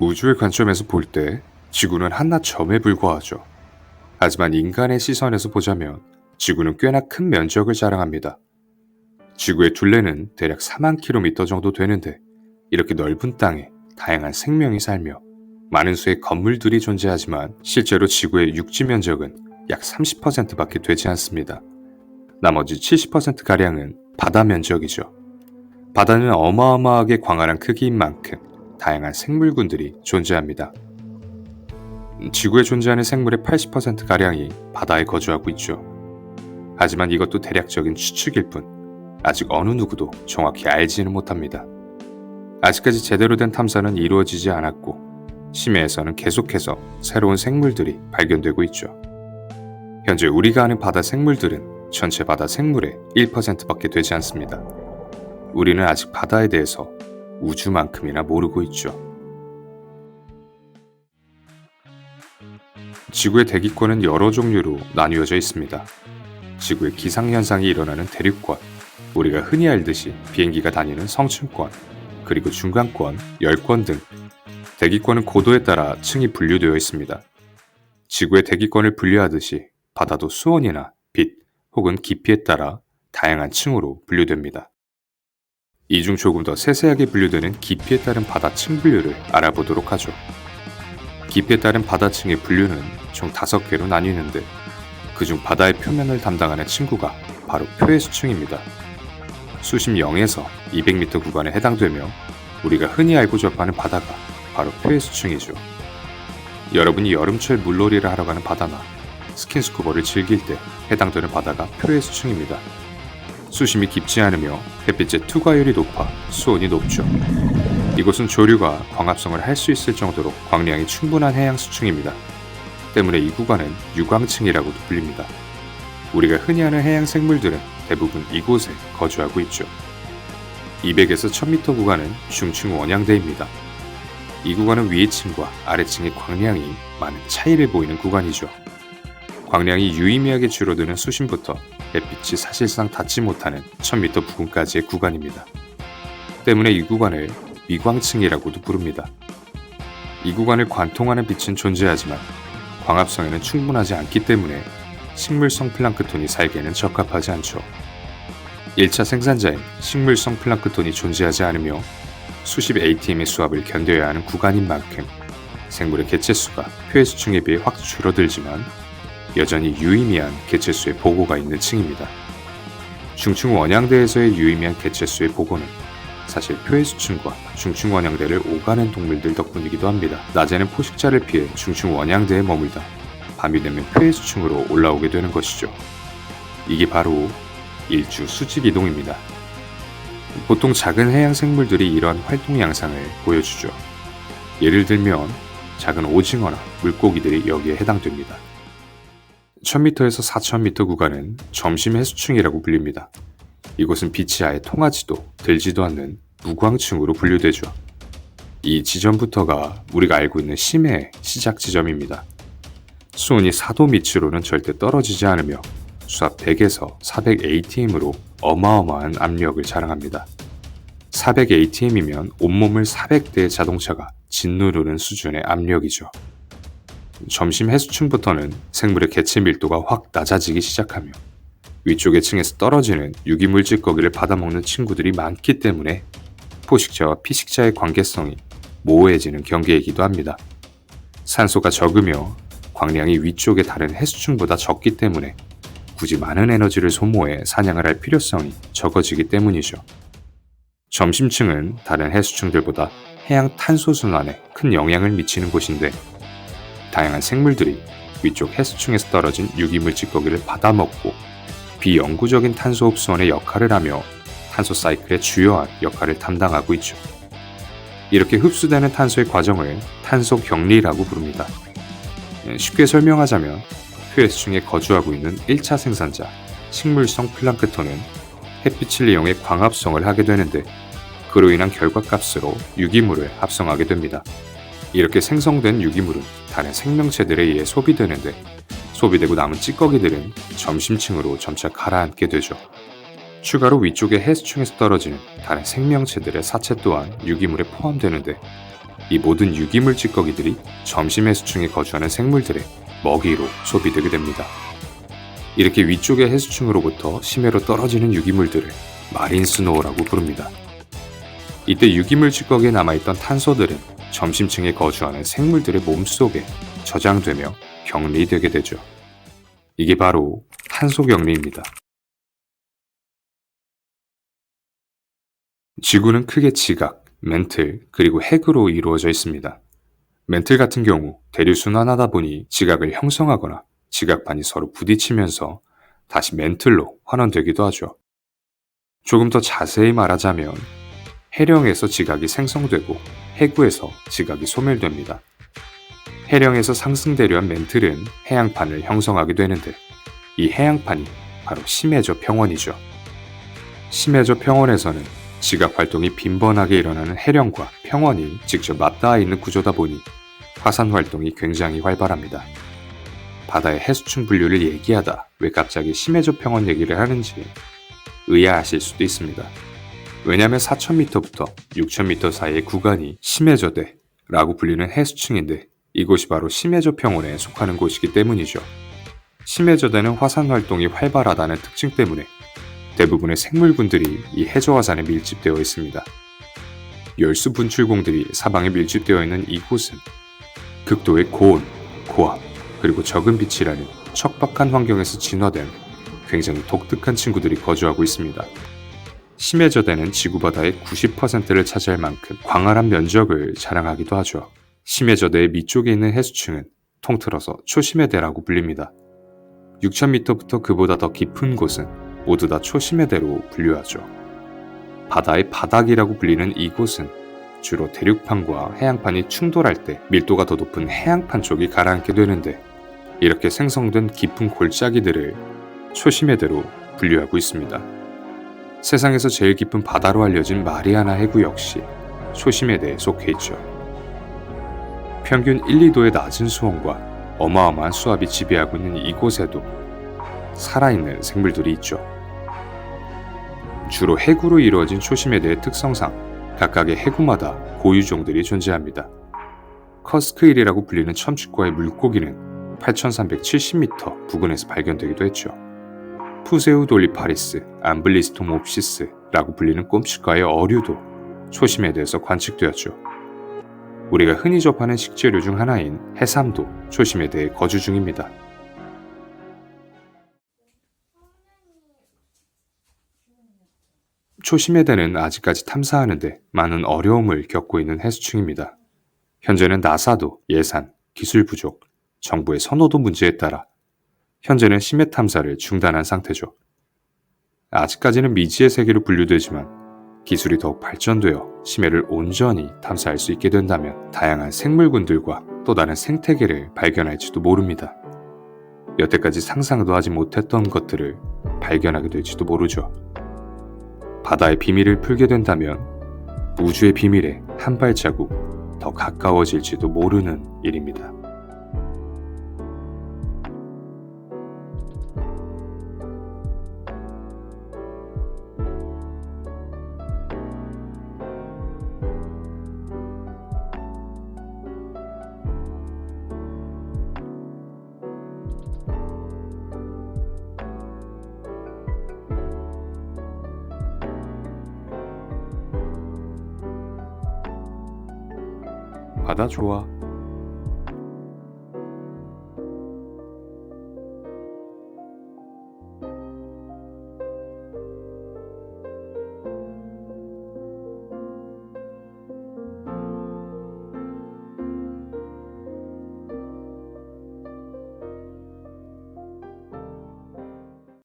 우주의 관점에서 볼 때 지구는 한낱 점에 불과하죠. 하지만 인간의 시선에서 보자면 지구는 꽤나 큰 면적을 자랑합니다. 지구의 둘레는 대략 4만 킬로미터 정도 되는데 이렇게 넓은 땅에 다양한 생명이 살며 많은 수의 건물들이 존재하지만 실제로 지구의 육지 면적은 약 30%밖에 되지 않습니다. 나머지 70%가량은 바다 면적이죠. 바다는 어마어마하게 광활한 크기인 만큼 다양한 생물군들이 존재합니다. 지구에 존재하는 생물의 80%가량이 바다에 거주하고 있죠. 하지만 이것도 대략적인 추측일 뿐 아직 어느 누구도 정확히 알지는 못합니다. 아직까지 제대로 된 탐사는 이루어지지 않았고 심해에서는 계속해서 새로운 생물들이 발견되고 있죠. 현재 우리가 아는 바다 생물들은 전체 바다 생물의 1%밖에 되지 않습니다. 우리는 아직 바다에 대해서 우주만큼이나 모르고 있죠. 지구의 대기권은 여러 종류로 나뉘어져 있습니다. 지구의 기상현상이 일어나는 대륙권, 우리가 흔히 알듯이 비행기가 다니는 성층권, 그리고 중간권, 열권 등 대기권은 고도에 따라 층이 분류되어 있습니다. 지구의 대기권을 분류하듯이 바다도 수온이나 빛 혹은 깊이에 따라 다양한 층으로 분류됩니다. 이 중 조금 더 세세하게 분류되는 깊이에 따른 바다층 분류를 알아보도록 하죠. 깊이에 따른 바다층의 분류는 총 5개로 나뉘는데 그중 바다의 표면을 담당하는 층구가 바로 표해수층입니다. 수심 0에서 200m 구간에 해당되며 우리가 흔히 알고 접하는 바다가 바로 표해수층이죠. 여러분이 여름철 물놀이를 하러 가는 바다나 스킨스쿠버를 즐길 때 해당되는 바다가 표해수층입니다. 수심이 깊지 않으며 햇빛의 투과율이 높아 수온이 높죠. 이곳은 조류가 광합성을 할 수 있을 정도로 광량이 충분한 해양 수층입니다. 때문에 이 구간은 유광층이라고도 불립니다. 우리가 흔히 아는 해양 생물들은 대부분 이곳에 거주하고 있죠. 200에서 1000m 구간은 중층 원양대입니다. 이 구간은 위층과 아래층의 광량이 많은 차이를 보이는 구간이죠. 광량이 유의미하게 줄어드는 수심부터 햇빛이 사실상 닿지 못하는 1000m 부근까지의 구간입니다. 때문에 이 구간을 위광층이라고도 부릅니다. 이 구간을 관통하는 빛은 존재하지만 광합성에는 충분하지 않기 때문에 식물성 플랑크톤이 살기에는 적합하지 않죠. 1차 생산자인 식물성 플랑크톤이 존재하지 않으며 수십 ATM의 수압을 견뎌야 하는 구간인 만큼 생물의 개체수가 표해수층에 비해 확 줄어들지만 여전히 유의미한 개체수의 보고가 있는 층입니다. 중층 원양대에서의 유의미한 개체수의 보고는 사실 표해수층과 중층 원양대를 오가는 동물들 덕분이기도 합니다. 낮에는 포식자를 피해 중층 원양대에 머물다 밤이 되면 표해수층으로 올라오게 되는 것이죠. 이게 바로 일주 수직 이동입니다. 보통 작은 해양 생물들이 이러한 활동 양상을 보여주죠. 예를 들면 작은 오징어나 물고기들이 여기에 해당됩니다. 1000m에서 4000m 구간은 점심 해수층이라고 불립니다. 이곳은 빛이 아예 통하지도 들지도 않는 무광층으로 분류되죠. 이 지점부터가 우리가 알고 있는 심해의 시작 지점입니다. 수온이 4도 밑으로는 절대 떨어지지 않으며 수압 100에서 400 ATM으로 어마어마한 압력을 자랑합니다. 400 ATM이면 온몸을 400대의 자동차가 짓누르는 수준의 압력이죠. 점심 해수층부터는 생물의 개체 밀도가 확 낮아지기 시작하며 위쪽의 층에서 떨어지는 유기물 찌꺼기를 받아먹는 친구들이 많기 때문에 포식자와 피식자의 관계성이 모호해지는 경계이기도 합니다. 산소가 적으며 광량이 위쪽의 다른 해수층보다 적기 때문에 굳이 많은 에너지를 소모해 사냥을 할 필요성이 적어지기 때문이죠. 점심층은 다른 해수층들보다 해양 탄소 순환에 큰 영향을 미치는 곳인데 다양한 생물들이 위쪽 해수층에서 떨어진 유기물 찌꺼기를 받아먹고 비영구적인 탄소 흡수원의 역할을 하며 탄소 사이클의 주요한 역할을 담당하고 있죠. 이렇게 흡수되는 탄소의 과정을 탄소 격리라고 부릅니다. 쉽게 설명하자면 표해수층에 거주하고 있는 1차 생산자 식물성 플랑크톤은 햇빛을 이용해 광합성을 하게 되는데 그로 인한 결과값으로 유기물을 합성하게 됩니다. 이렇게 생성된 유기물은 다른 생명체들에 의해 소비되는데 소비되고 남은 찌꺼기들은 점심층으로 점차 가라앉게 되죠. 추가로 위쪽의 해수층에서 떨어지는 다른 생명체들의 사체 또한 유기물에 포함되는데 이 모든 유기물 찌꺼기들이 점심 해수층에 거주하는 생물들의 먹이로 소비되게 됩니다. 이렇게 위쪽의 해수층으로부터 심해로 떨어지는 유기물들을 마린 스노우라고 부릅니다. 이때 유기물 찌꺼기에 남아있던 탄소들은 점심층에 거주하는 생물들의 몸속에 저장되며 격리되게 되죠. 이게 바로 탄소 격리입니다. 지구는 크게 지각, 멘틀, 그리고 핵으로 이루어져 있습니다. 멘틀 같은 경우 대류순환하다 보니 지각을 형성하거나 지각판이 서로 부딪히면서 다시 멘틀로 환원되기도 하죠. 조금 더 자세히 말하자면 해령에서 지각이 생성되고 해구에서 지각이 소멸됩니다. 해령에서 상승되려한 멘틀은 해양판을 형성하게 되는데 이 해양판이 바로 심해저 평원이죠. 심해저 평원에서는 지각 활동이 빈번하게 일어나는 해령과 평원이 직접 맞닿아 있는 구조다 보니 화산 활동이 굉장히 활발합니다. 바다의 해수층 분류를 얘기하다 왜 갑자기 심해저 평원 얘기를 하는지 의아하실 수도 있습니다. 왜냐하면 4,000m부터 6,000m 사이의 구간이 심해저대라고 불리는 해수층인데 이곳이 바로 심해저 평원에 속하는 곳이기 때문이죠. 심해저대는 화산 활동이 활발하다는 특징 때문에 대부분의 생물군들이 이 해저화산에 밀집되어 있습니다. 열수 분출공들이 사방에 밀집되어 있는 이곳은 극도의 고온, 고압, 그리고 적은 빛이라는 척박한 환경에서 진화된 굉장히 독특한 친구들이 거주하고 있습니다. 심해저대는 지구 바다의 90%를 차지할 만큼 광활한 면적을 자랑하기도 하죠. 심해저대의 밑쪽에 있는 해수층은 통틀어서 초심해대라고 불립니다. 6,000m부터 그보다 더 깊은 곳은 모두 다 초심해대로 분류하죠. 바다의 바닥이라고 불리는 이곳은 주로 대륙판과 해양판이 충돌할 때 밀도가 더 높은 해양판 쪽이 가라앉게 되는데 이렇게 생성된 깊은 골짜기들을 초심해대로 분류하고 있습니다. 세상에서 제일 깊은 바다로 알려진 마리아나 해구 역시 초심해대에 속해 있죠. 평균 1, 2도의 낮은 수온과 어마어마한 수압이 지배하고 있는 이곳에도 살아있는 생물들이 있죠. 주로 해구로 이루어진 초심해대의 특성상 각각의 해구마다 고유종들이 존재합니다. 커스크일이라고 불리는 첨추과의 물고기는 8,370m 부근에서 발견되기도 했죠. 푸세우돌리파리스, 암블리스토몹시스라고 불리는 꼼치과의 어류도 초심해대에서 관측되었죠. 우리가 흔히 접하는 식재료 중 하나인 해삼도 초심해대에 거주 중입니다. 초심해대는 아직까지 탐사하는데 많은 어려움을 겪고 있는 해수층입니다. 현재는 나사도 예산, 기술 부족, 정부의 선호도 문제에 따라 현재는 심해 탐사를 중단한 상태죠. 아직까지는 미지의 세계로 분류되지만 기술이 더욱 발전되어 심해를 온전히 탐사할 수 있게 된다면 다양한 생물군들과 또 다른 생태계를 발견할지도 모릅니다. 여태까지 상상도 하지 못했던 것들을 발견하게 될지도 모르죠. 바다의 비밀을 풀게 된다면 우주의 비밀에 한 발자국 더 가까워질지도 모르는 일입니다. 바다 좋아.